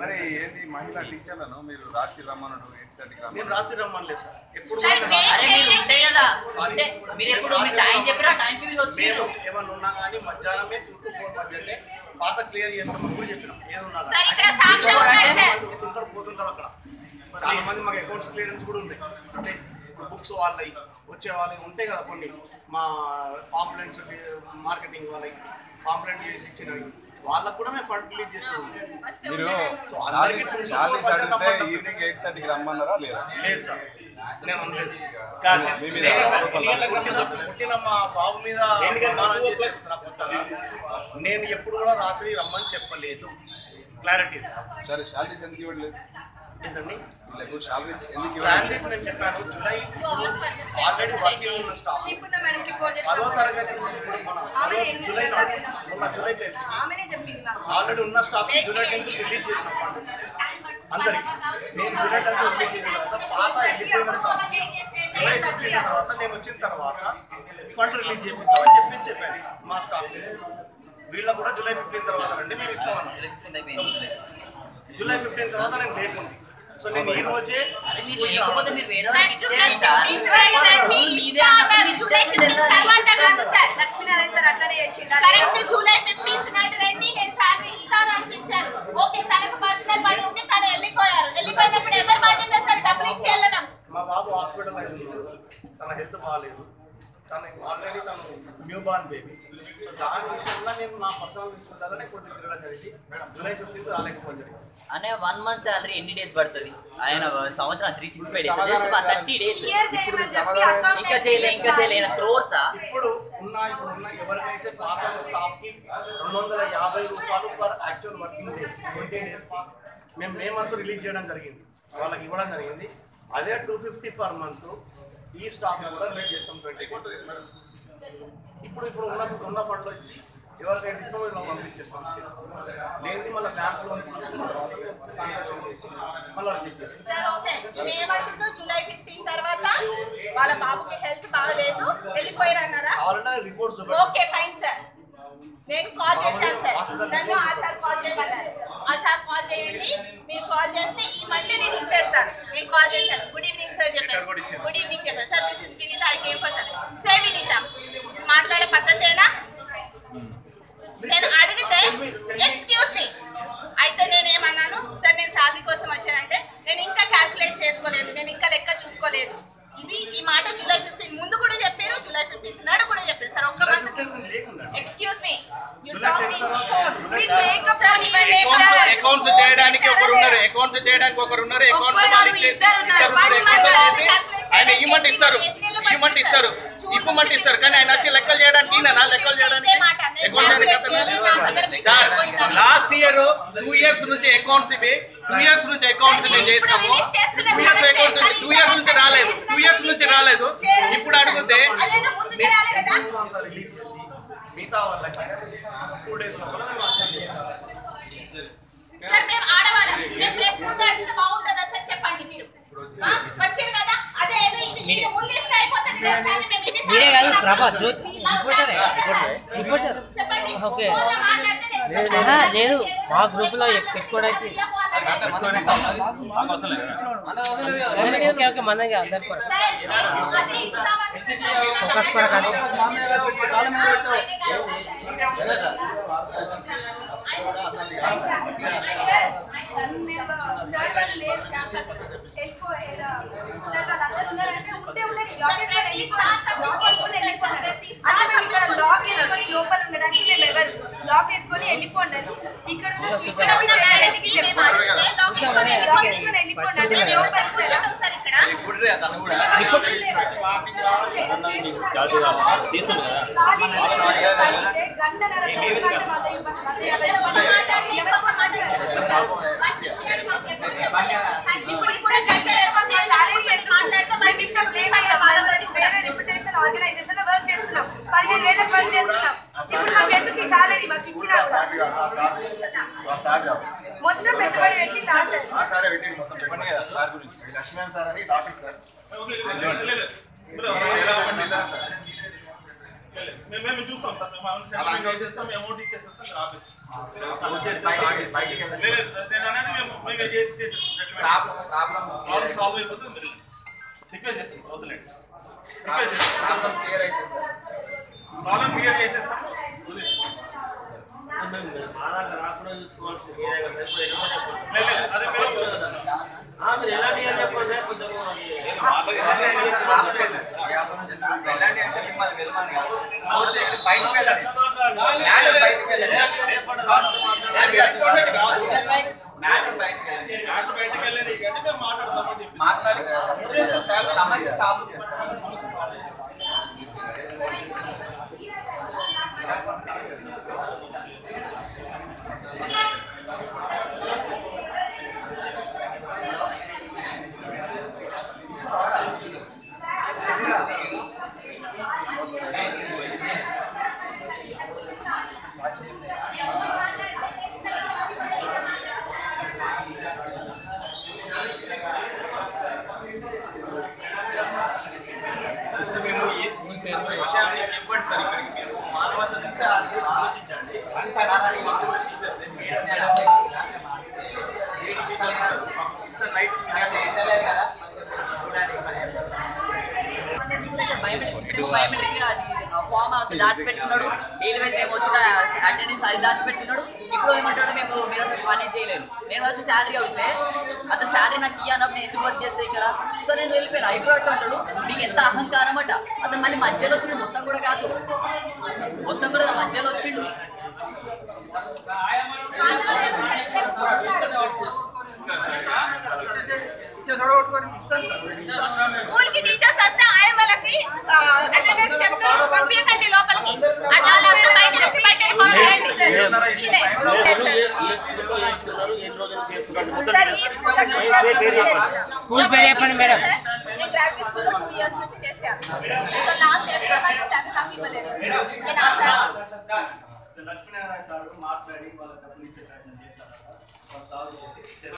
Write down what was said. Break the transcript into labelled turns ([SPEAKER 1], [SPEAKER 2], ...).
[SPEAKER 1] మరి ఏంది మహిళా టీచర్లను మీరు రాత్రి రమ్మన్నాడు 8:30కి రమ్మన్నాడు.
[SPEAKER 2] నేను రాత్రి రమ్మనలేదు సార్. ఎప్పుడు ఏమన్నా ఉన్నా కానీ మధ్యాహ్నమే 2 to 4 మధ్యనే పాత క్లియర్ చేస్తామని కూడా చెప్పినాం. ఏమన్నా పోతుంటారు అక్కడ చాలా మంది మాకు అకౌంట్స్ క్లియరెన్స్ కూడా ఉన్నాయి. అంటే బుక్స్ వాళ్ళవి వచ్చే వాళ్ళవి ఉంటాయి కదా కొన్ని మా కాంప్లైంట్స్ మార్కెటింగ్ వాళ్ళకి కాంప్లైంట్ చేసి ఇచ్చినవి వాళ్ళకు కూడా మేము ఫండ్ రిలీజ్ చేస్తాం.
[SPEAKER 1] మీరు ఈవినింగ్ 8:30కి రమ్మన్నారా లేదా? లేదు సార్, నేను అనలేదు. పుట్టిన మా బాబు మీద నేను ఎప్పుడు కూడా రాత్రి రమ్మని చెప్పలేదు. క్లారిటీ. సరే, శాలరీస్ ఎందుకు ఇవ్వట్లేదు? ఏంటండి శాలరీస్ నేను చెప్పాను. జూలై ఆల్రెడీ వర్కింగ్ ఉన్న స్టాఫ్ 10వ తరగతి జూలై ఆల్రెడీ ఉన్న స్టాఫ్ జూలై 10th రిలీజ్ చేసిన ఫండ్ అందరికి. నేను జూలై 10th రిలీజ్ చేసిన తర్వాత పాత వెళ్ళిపోయిన స్టాఫ్ జూలై 15 తర్వాత నేను వచ్చిన తర్వాత ఫండ్ రిలీజ్ చేపిస్తామని చెప్పాను మా స్టాఫ్. వీళ్ళకు కూడా జూలై 15 తర్వాత రండి మేము ఇస్తామన్నా. జూలై 15 తర్వాత నేను డేట్ ఉంది. సో నేను ఈ రోజే
[SPEAKER 3] లక్ష్మీనారాయణ సార్ అట్లనే చేసిండు. కరెక్ట్ జూలై 15 నాటి రండి, నేను శాలరీ ఇస్తాను అనిపించారు. ఓకే, తనకు పర్సనల్ పని ఉంటే తను వెళ్ళిపోయారు. వెళ్ళిపోయినప్పుడు ఎవరు బాధ్యత సార్? డబ్బులు ఇచ్చి వెళ్ళడం.
[SPEAKER 2] మా బాబు హాస్పిటల్ అయింది, తన హెల్త్ బాగాలేదు. తను ఆల్రెడీ తను న్యూ బార్న్ బేబీ. సో దాని విషయంలో నేను నా పర్సనల్ విషయంలోనే కొంచెం తిరగడం జరిగింది. జూలై 15 రాలేకపోయింది.
[SPEAKER 4] అనే 1 month salary ఎన్ని డేస్ పడుతుంది? ఆయన సంవత్సరం 365 డేస్, జస్ట్ 30 డేస్. ఇంకా చేయలే క్రోర్సా?
[SPEAKER 2] ఇప్పుడు ఉన్న ఎవరికైతే పాత స్టాఫ్ కి 250 రూపాయలు per actual working days 20 days మేమంతా రిలీజ్ చేయడం జరిగింది, వాళ్ళకి ఇవ్వడం జరిగింది. అదే 250 పర్ మంత్ ఈ స్టాఫ్ కూడా రిలీజ్ చేస్తాం. 20 ఇప్పుడు ఉన్న ఫండ్లో ఇచ్చి ఎవరికైతే ఇష్టమో పంపించేస్తాం. లేదు మళ్ళీ బ్యాంక్ లోన్ తీసుకున్న తర్వాత మళ్ళీ రిలీజ్ చేస్తాం.
[SPEAKER 3] జూలై 15 తర్వాత వాళ్ళ బాబుకి హెల్త్ బాగలేదు, వెళ్ళిపోయారు అన్నారా?
[SPEAKER 2] Reports
[SPEAKER 3] okay, fine sir. నేను కాల్ చేశాను సార్, నన్ను ఆ సార్ కాల్ చేయమన్నారు. ఆ సార్ కాల్ చేయండి, మీరు కాల్ చేస్తే ఈ మండే నేను ఇచ్చేస్తాను. నేను కాల్ చేశాను. గుడ్ ఈవినింగ్ సార్ చెప్పాను. గుడ్ ఈవినింగ్ చెప్పాను sir. This is Vineeta, I came for sir. Say Vineeta, ఇది మాట్లాడే పద్ధతేనా? నేను అడిగితే ఎక్స్క్యూజ్ మీ అయితే నేనేమన్నాను సార్, నేను శాలరీ కోసం వచ్చానంటే నేను ఇంకా క్యాల్కులేట్ చేసుకోలేదు, నేను ఇంకా లెక్క చూసుకోలేదు. ఈ మాట జూలై 15 ముందు కూడా చెప్పారు, జూలై 15 నాడు కూడా చెప్పారు సార్. ఒక్క month excuse me, you talking phone
[SPEAKER 1] accounts చేయడానికి ఒకరు ఉన్నారు, అకౌంట్స్ చేయడానికి ఒకరు ఉన్నారు, అకౌంట్స్ ఆయన ఇవ్వమంటే ఇస్తారు కానీ ఆయన వచ్చి లెక్కలు చేయడానికి లెక్కలు చేయడానికి లాస్ట్ ఇయర్ 2 years నుంచి అకౌంట్స్ 2 years నుంచి అకౌంట్స్ మేము చేసినాము. 2 years నుంచి రాలేదు. ఇప్పుడు అడిగితే
[SPEAKER 2] రిలీజ్ చేసి మిగతా వాళ్ళకి 2 days లోపల
[SPEAKER 3] సార్ మేము ఆడవాళ్ళం, మేము ప్రెస్ ముందు అంటే బాగుంటుందా సార్? చెప్పండి మీరు. వచ్చారు కదా, అదే ఏదో ఇది ముందు ఇస్తే అయిపోతుంది కదా సార్. మేము ఇది చెప్పండి.
[SPEAKER 5] లేదు, మా గ్రూప్ లో పెట్టుకోవడానికి మనకి అందరు ఫోకస్ కూడా కాదు.
[SPEAKER 3] లోపల ఉండడానికి మేము ఎవరు లాక్ వేసుకొని వెళ్ళిపోండి. ఇక్కడ ఆర్గనైజేషన్ లో వర్క్ చేస్తున్నాం, 15,000 వర్క్ చేస్తున్నాం. ఇప్పుడు మాకు ఎందుకు ఈ సాలరీ మాకు ఇచ్చిన మొత్తం పెట్టుబడి పెట్టి
[SPEAKER 6] లక్ష్మణ్ సార్ అని డాక్టర్ సార్
[SPEAKER 2] మేము
[SPEAKER 7] చూస్తాం సార్, మేము సెటిల్మెంట్ చేసేస్తాం, అమౌంట్ ఇచ్చేసేస్తాం, మీరు ఆఫీస్ నేను అనేది మేము చేసేస్తాం, ప్రాబ్లం సాల్వ్ అయిపోతుంది. మీరు రిక్వెస్ట్ చేస్తాం సార్, వదిలేండి, రిక్వెస్ట్ చేస్తాం, ప్రాబ్లం క్లియర్ చేసేస్తాము.
[SPEAKER 8] అదే మీరు ఎలాంటి అని చెప్పండి కొంచెం
[SPEAKER 7] బయటకు వెళ్ళేది కానీ మేము మాట్లాడతామని చెప్పి
[SPEAKER 2] మాట్లాడి సమస్య సాల్వ్ చేస్తాం.
[SPEAKER 4] ఫామ్ దాచిపెట్టుకున్నాడు, డైలీ వైజ్ మేము వచ్చిన అటెండెన్స్ అది దాచిపెట్టుకున్నాడు. ఇప్పుడు ఏమంటాడు, మీరు అసలు పని చేయలేరు. నేను వచ్చి శాలరీ అడిగితే అతను శాలరీ నాకు ఇవ్వనప్పుడు నేను ఎందుకు వర్క్ చేస్తే ఇక్కడ, సో నేను వెళ్ళిపోయాను. ఇప్పుడు వచ్చి అంటాడు నీకు ఎంత అహంకారం అంట. అతను మళ్ళీ మధ్యలో వచ్చిండు, మొత్తం కూడా కాదు, మొత్తం కూడా మధ్యలో వచ్చిండు.
[SPEAKER 3] స్కూల్ కి టీచర్స్ వస్తే ఆయమ్మలకి అటెండెన్స్ చెప్తారు, పంపించకండి లోపలికి. అట్లా వస్తే బయట నుంచి బయట పంపించండి.
[SPEAKER 5] స్కూల్ పేరు చెప్పండి మేడం.
[SPEAKER 3] నేను గ్రావిటీ స్కూల్లో 2 years నుంచి చేశాను. సో లాస్ట్ ఏప్రిల్ వరకు నాకు ఇవ్వలేదు. నేను
[SPEAKER 2] లక్ష్మీనారాయణ సార్ మాట్లాడి వాళ్ళ డబ్బులు ఇచ్చే ప్రయత్నం చేశారు.